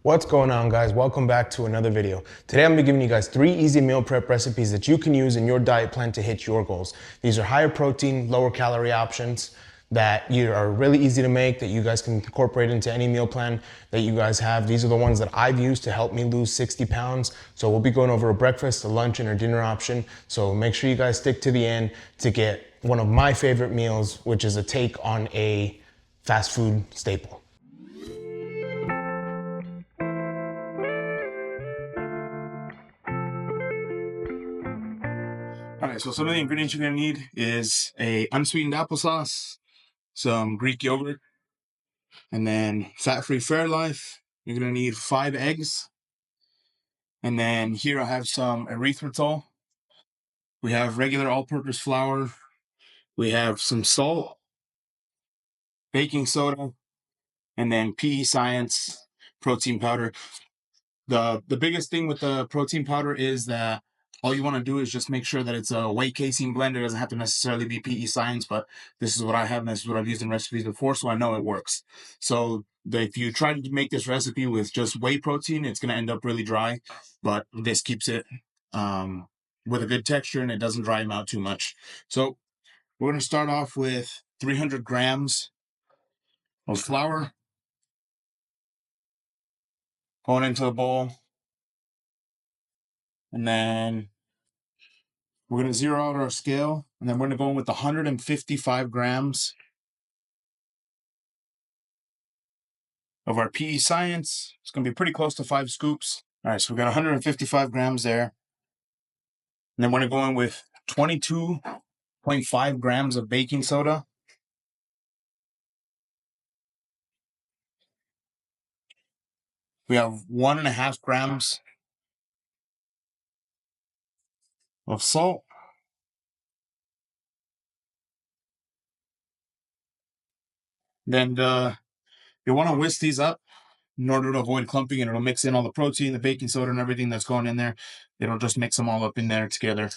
What's going on, guys? Welcome back to another video. Today I'm gonna be giving you guys 3 easy meal prep recipes that you can use in your diet plan to hit your goals. These are higher protein, lower calorie options that are really easy to make, that you guys can incorporate into any meal plan that you guys have. These are the ones that I've used to help me lose 60 pounds. So we'll be going over a breakfast, a lunch, and a dinner option. So make sure you guys stick to the end to get one of my favorite meals, which is a take on a fast food staple. All right, so some of the ingredients you're gonna need is a unsweetened applesauce, some Greek yogurt, and then fat-free Fairlife. You're gonna need 5 eggs. And then here I have some erythritol. We have regular all-purpose flour. We have some salt, baking soda, and then PE Science protein powder. The biggest thing with the protein powder is that all you want to do is just make sure that it's a whey casein blend. It doesn't have to necessarily be PE Science, but this is what I have, and this is what I've used in recipes before, so I know it works. So if you try to make this recipe with just whey protein, it's going to end up really dry, but this keeps it with a good texture, and it doesn't dry them out too much. So we're going to start off with 300 grams of flour going into a bowl, and then we're going to zero out our scale, and then we're going to go in with 155 grams of our PE Science. It's going to be pretty close to 5 scoops. All right, so we got 155 grams there. And then we're going to go in with 22.5 grams of baking soda. We have 1.5 grams of salt. Then you want to whisk these up in order to avoid clumping, and it'll mix in all the protein, the baking soda, and everything that's going in there. It'll just mix them all up in there together.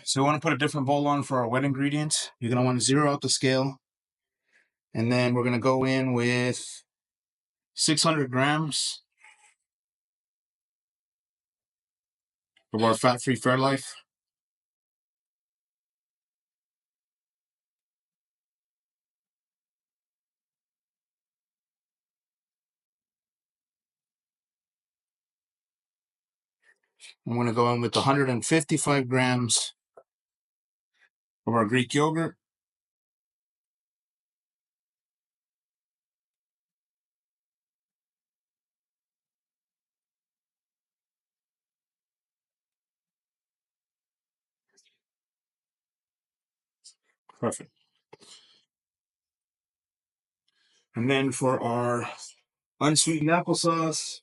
So we want to put a different bowl on for our wet ingredients. You're going to want to zero out the scale. And then we're going to go in with 600 grams of our fat-free Fairlife. I'm going to go in with 155 grams of our Greek yogurt. Perfect. And then for our unsweetened applesauce,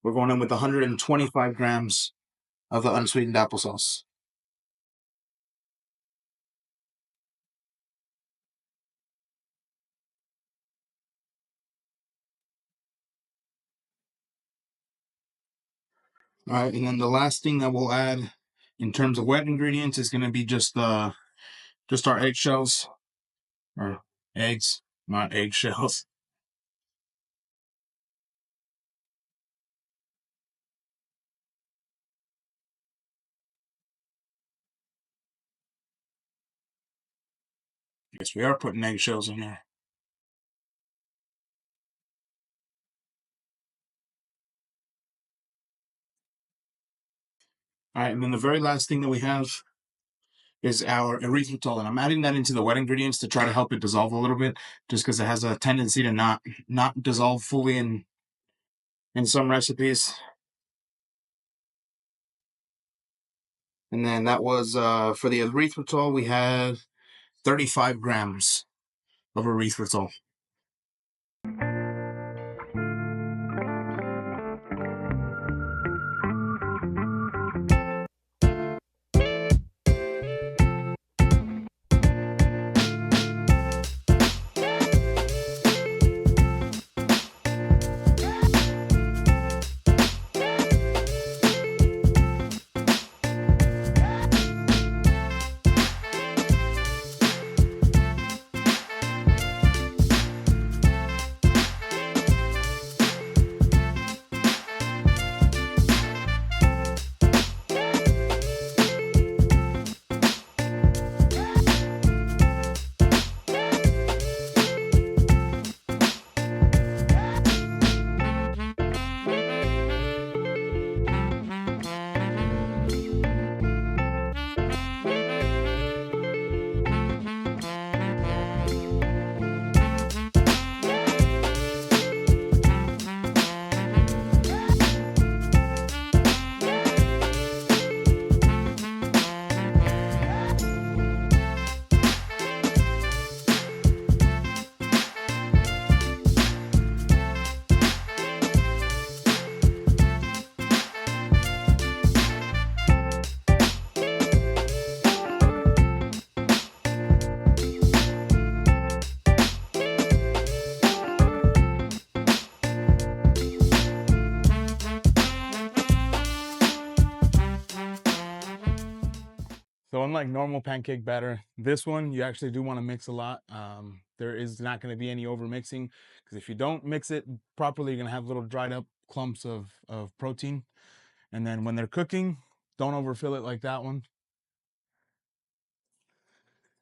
we're going in with 125 grams of the unsweetened applesauce. All right, and then the last thing that we'll add in terms of wet ingredients is going to be just our eggshells, or eggs, not eggshells. Yes, we are putting eggshells in there. All right, and then the very last thing that we have is our erythritol, and I'm adding that into the wet ingredients to try to help it dissolve a little bit, just because it has a tendency to not dissolve fully in some recipes. And then that was for the erythritol, we had 35 grams of erythritol. unlike normal pancake batter, this one you actually do want to mix a lot. There is not going to be any over mixing, because if you don't mix it properly, you're going to have little dried up clumps of protein. And then when they're cooking, don't overfill it like that one.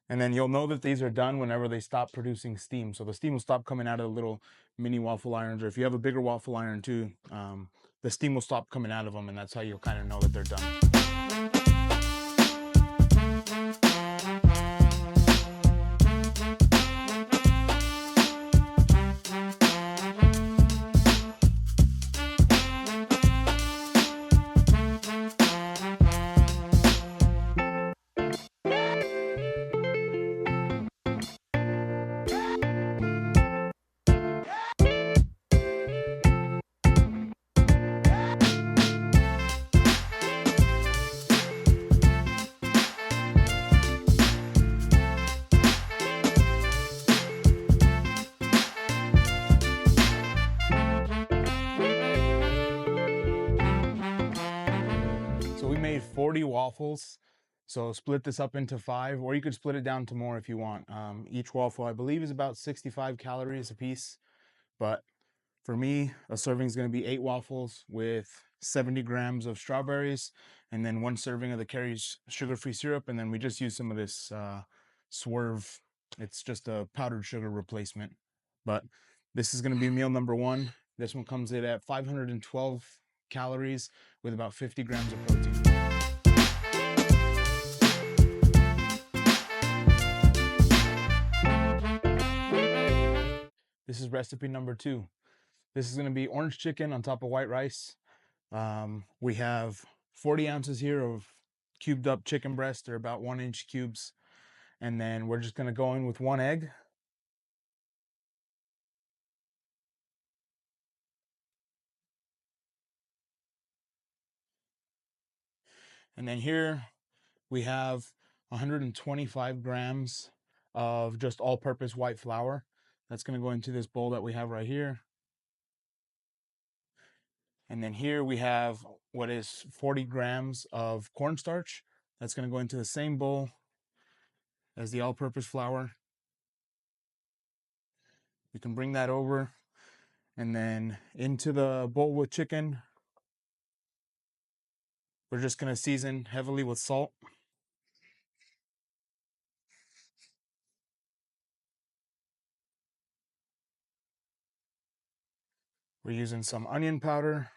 And then you'll know that these are done whenever they stop producing steam. So the steam will stop coming out of the little mini waffle irons, or if you have a bigger waffle iron too, the steam will stop coming out of them, and that's how you'll kind of know that they're done. So we made 40 waffles. So split this up into 5, or you could split it down to more if you want. Each waffle, I believe, is about 65 calories a piece. But for me, a serving is going to be 8 waffles with 70 grams of strawberries, and then 1 serving of the Kerry's sugar-free syrup. And then we just use some of this Swerve. It's just a powdered sugar replacement. But this is going to be meal number 1. This one comes in at 512 calories with about 50 grams of protein. This is recipe number 2. This is going to be orange chicken on top of white rice. We have 40 ounces here of cubed up chicken breast. They're about 1-inch cubes. And then we're just going to go in with 1 egg. And then here we have 125 grams of just all-purpose white flour. That's going to go into this bowl that we have right here. And then here we have what is 40 grams of cornstarch. That's going to go into the same bowl as the all-purpose flour. You can bring that over, and then into the bowl with chicken, we're just going to season heavily with salt. We're using some onion powder.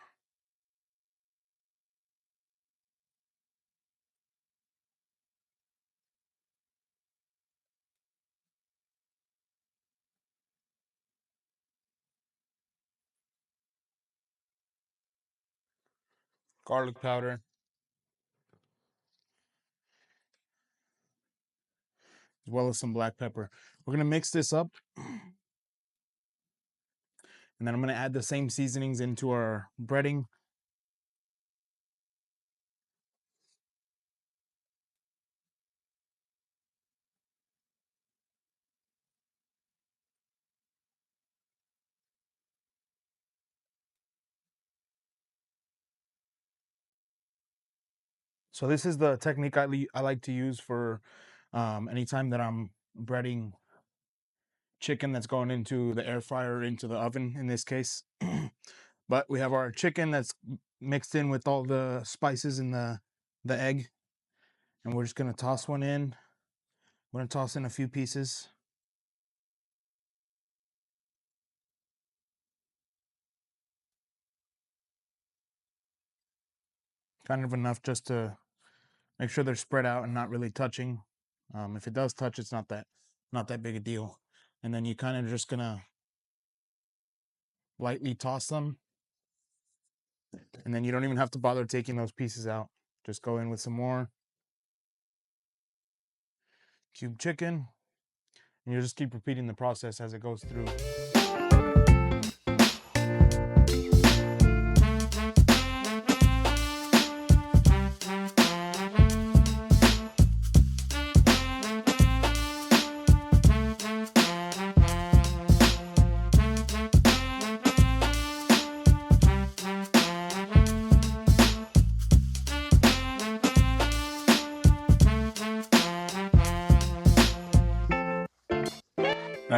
Garlic powder. As well as some black pepper. We're going to mix this up. And then I'm going to add the same seasonings into our breading. So this is the technique I like to use for anytime that I'm breading chicken that's going into the air fryer or into the oven in this case. But we have our chicken that's mixed in with all the spices and the egg. And we're just going to toss one in. We're going to toss in a few pieces. Kind of enough just to make sure they're spread out and not really touching. If it does touch, it's not that big a deal. And then you kind of just gonna lightly toss them. And then you don't even have to bother taking those pieces out. Just go in with some more cubed chicken. And you just keep repeating the process as it goes through.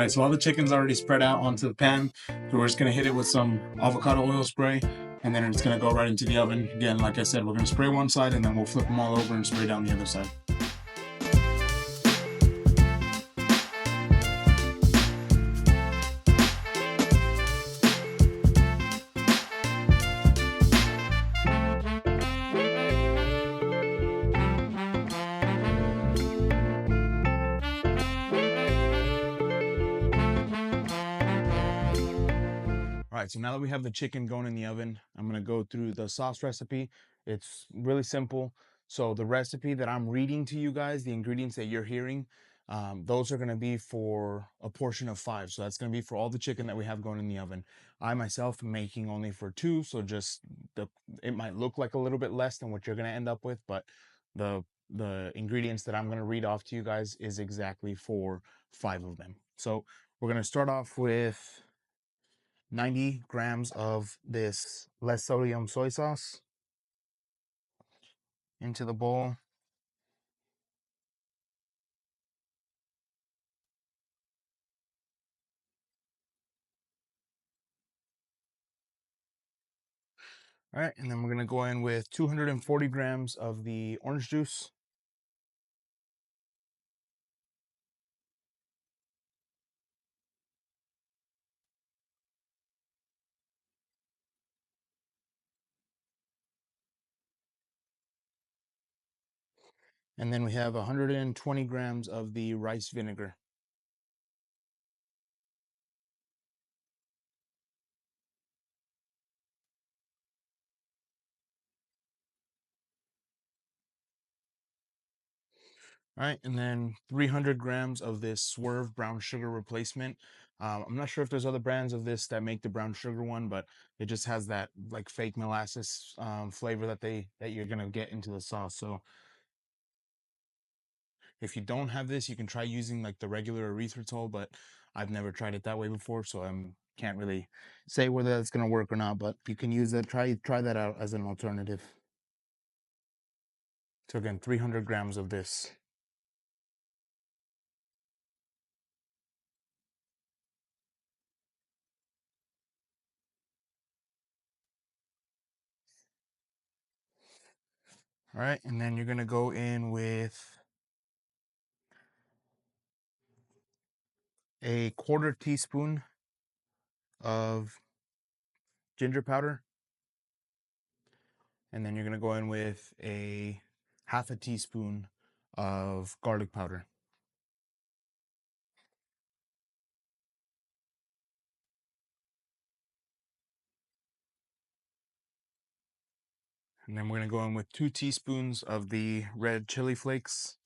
right, so all the chicken's already spread out onto the pan. So we're just gonna hit it with some avocado oil spray, and then it's gonna go right into the oven. Again, like I said, we're gonna spray one side and then we'll flip them all over and spray down the other side. All right, so now that we have the chicken going in the oven, I'm gonna go through the sauce recipe. It's really simple. So the recipe that I'm reading to you guys, the ingredients that you're hearing, those are gonna be for a portion of 5. So that's gonna be for all the chicken that we have going in the oven. I myself am making only for 2, so just the it might look like a little bit less than what you're gonna end up with, but the ingredients that I'm gonna read off to you guys is exactly for 5 of them. So we're gonna start off with 90 grams of this less sodium soy sauce into the bowl. All right, and then we're gonna go in with 240 grams of the orange juice. And then we have 120 grams of the rice vinegar. All right, and then 300 grams of this Swerve brown sugar replacement. I'm not sure if there's other brands of this that make the brown sugar one, but it just has that like fake molasses flavor that you're gonna get into the sauce. So if you don't have this, you can try using like the regular erythritol, but I've never tried it that way before, so I can't really say whether that's gonna work or not. But you can use that. Try that out as an alternative. So again, 300 grams of this. All right, and then you're gonna go in with a quarter teaspoon of ginger powder, and then you're gonna go in with a half a teaspoon of garlic powder. And then we're gonna go in with 2 teaspoons of the red chili flakes.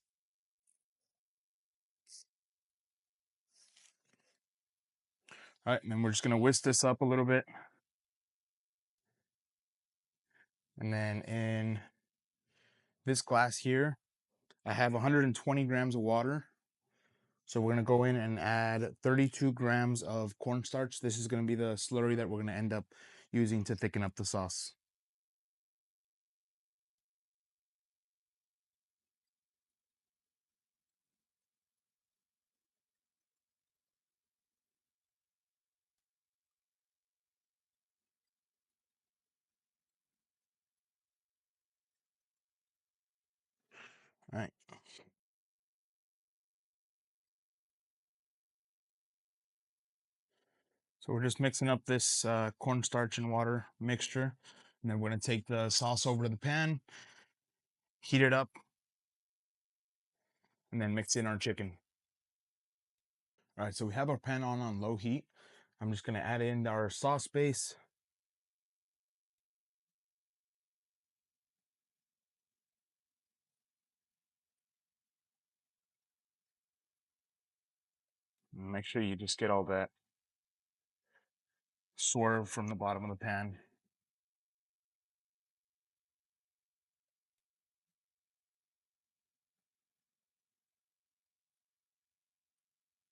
All right, and then we're just gonna whisk this up a little bit. And then in this glass here, I have 120 grams of water. So we're gonna go in and add 32 grams of cornstarch. This is gonna be the slurry that we're gonna end up using to thicken up the sauce. All right. So we're just mixing up this cornstarch and water mixture. And then we're gonna take the sauce over to the pan, heat it up, and then mix in our chicken. All right, so we have our pan on low heat. I'm just gonna add in our sauce base. Make sure you just get all that swerve from the bottom of the pan.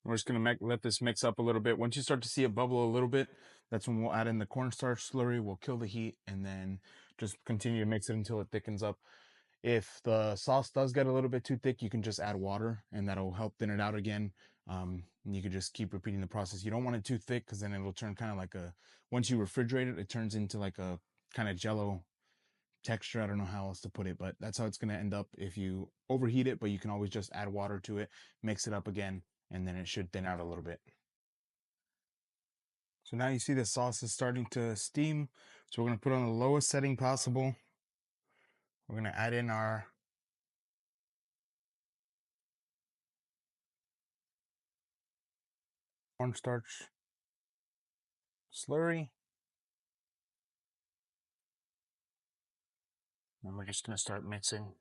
We're just gonna let this mix up a little bit. Once you start to see it bubble a little bit, that's when we'll add in the cornstarch slurry. We'll kill the heat and then just continue to mix it until it thickens up. If the sauce does get a little bit too thick, you can just add water and that'll help thin it out again. You could just keep repeating the process. You don't want it too thick because then it'll turn kind of like once you refrigerate it, it turns into like a kind of jello texture. I don't know how else to put it, but that's how it's going to end up if you overheat it. But you can always just add water to it, mix it up again, and then it should thin out a little bit. So now you see the sauce is starting to steam. So we're going to put on the lowest setting possible. We're going to add in our cornstarch slurry. And we're just going to start mixing.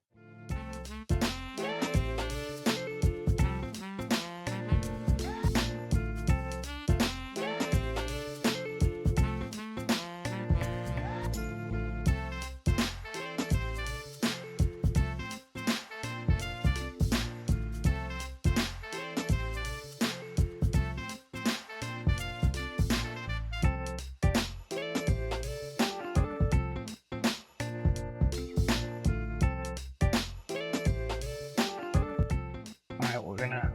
All right, we're gonna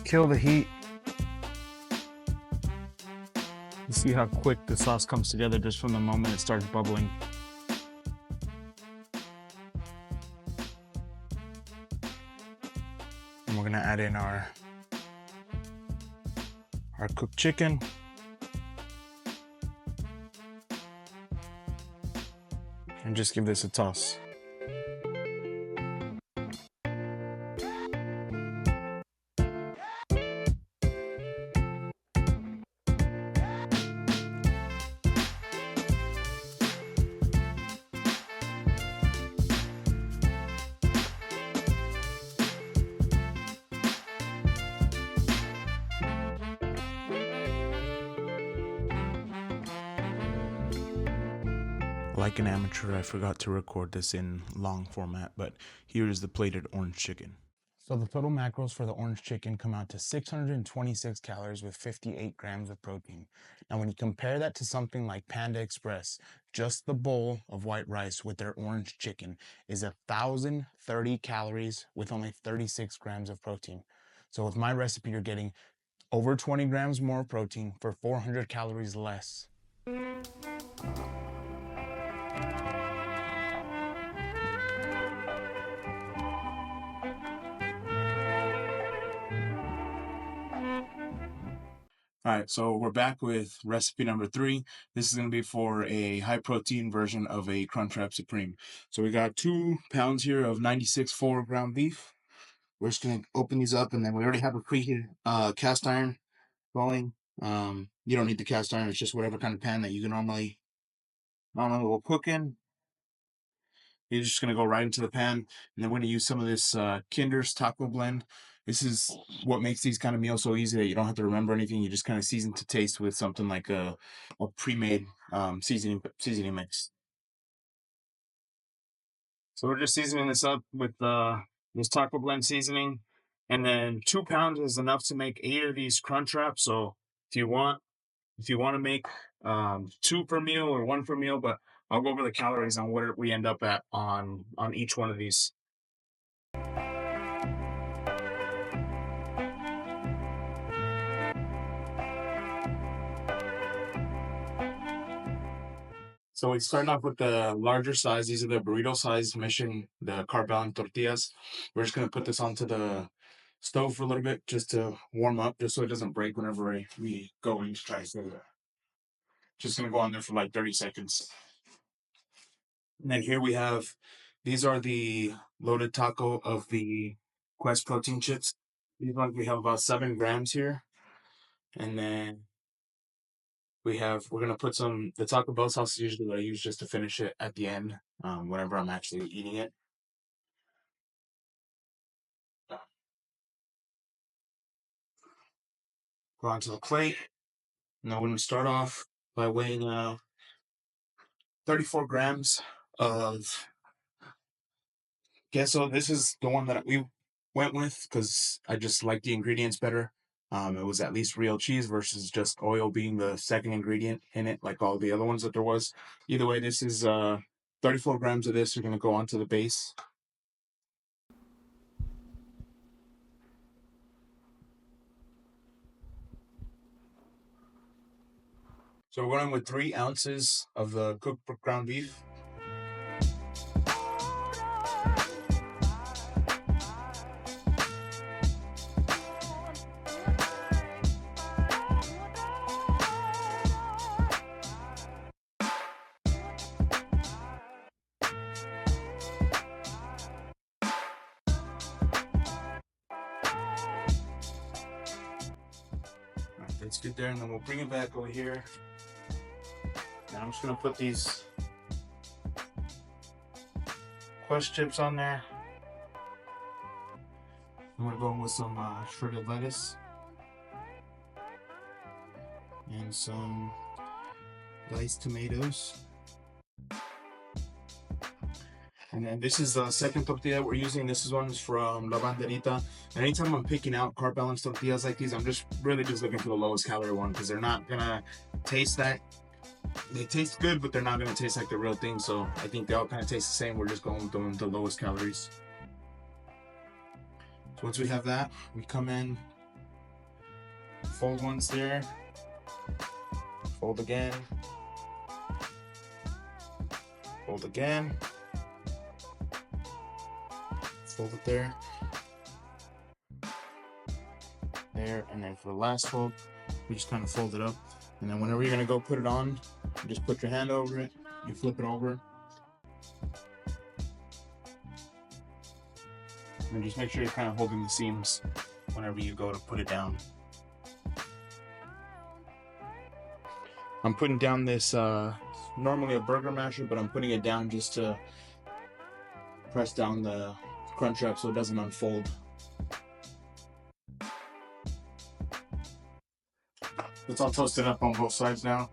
kill the heat. You see how quick the sauce comes together just from the moment it starts bubbling. And we're gonna add in our cooked chicken. And just give this a toss. Like an amateur, I forgot to record this in long format, but here is the plated orange chicken. So the total macros for the orange chicken come out to 626 calories with 58 grams of protein. Now, when you compare that to something like Panda Express, just the bowl of white rice with their orange chicken is 1,030 calories with only 36 grams of protein. So with my recipe, you're getting over 20 grams more protein for 400 calories less. All right, so we're back with recipe number 3. This is going to be for a high protein version of a Crunchwrap Supreme. So we got 2 pounds here of 96.4 ground beef. We're just going to open these up, and then we already have a preheated cast iron going. You don't need the cast iron, it's just whatever kind of pan that you can normally will cook in. You're just going to go right into the pan, and then we're going to use some of this Kinder's Taco Blend. This is what makes these kind of meals so easy that you don't have to remember anything. You just kind of season to taste with something like a pre-made seasoning mix. So we're just seasoning this up with this Taco Blend seasoning, and then 2 pounds is enough to make 8 of these crunch wraps. So if you want to make 2 per meal or 1 per meal, but I'll go over the calories on what we end up at on each one of these. So we start off with the larger size. These are the burrito size Mission, the carb bound tortillas. We're just gonna put this onto the stove for a little bit just to warm up, just so it doesn't break whenever we go in to try to serve it. Just gonna go on there for like 30 seconds. And then here we have, these are the loaded taco of the Quest protein chips. These ones we have about 7 grams here. And then we're gonna put the Taco Bell sauce is usually what I use just to finish it at the end, whenever I'm actually eating it. Go onto the plate. Now we're gonna start off by weighing 34 grams of queso. This is the one that we went with because I just like the ingredients better. It was at least real cheese versus just oil being the second ingredient in it, like all the other ones that there was. Either way, this is 34 grams of this are going to go onto the base. So we're going with 3 ounces of the cooked ground beef. Alright, that's good there, and then we'll bring it back over here. Now I'm just gonna put these Quest chips on there. I'm gonna go with some shredded lettuce and some diced tomatoes. And then this is the second tortilla we're using. This is one's from La Banderita. And anytime I'm picking out carb balanced tortillas like these, I'm just looking for the lowest calorie one, because they're not gonna taste that. They taste good, but they're not gonna taste like the real thing. So I think they all kind of taste the same. We're just going with the lowest calories. So once we have that, we come in, fold once there, fold again, fold again, fold it there, and then for the last fold, we just kind of fold it up. And then whenever you're gonna go put it on, you just put your hand over it, you flip it over, and just make sure you're kind of holding the seams whenever you go to put it down. I'm putting down this, normally a burger masher, but I'm putting it down just to press down the crunch wrap so it doesn't unfold. It's all toasted up on both sides now.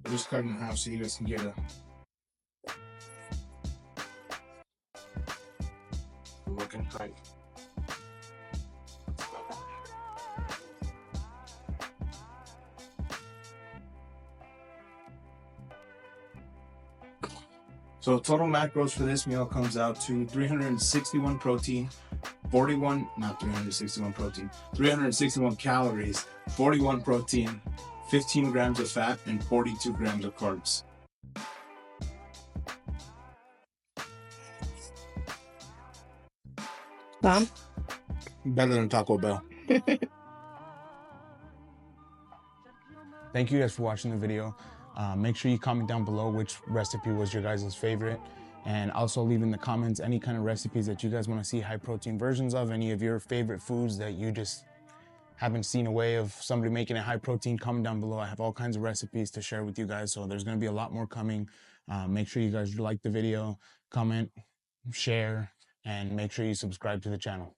I'm just cutting it in half so you guys can get a looking tight. So total macros for this meal comes out to 361 protein, 361 calories, 41 protein, 15 grams of fat, and 42 grams of carbs. Tom? Better than Taco Bell. Thank you guys for watching the video. Make sure you comment down below which recipe was your guys' favorite, and also leave in the comments any kind of recipes that you guys want to see high protein versions of, any of your favorite foods that you just haven't seen a way of somebody making it high protein. Comment down below. I have all kinds of recipes to share with you guys, so there's going to be a lot more coming. Make sure you guys like the video, comment, share, and make sure you subscribe to the channel.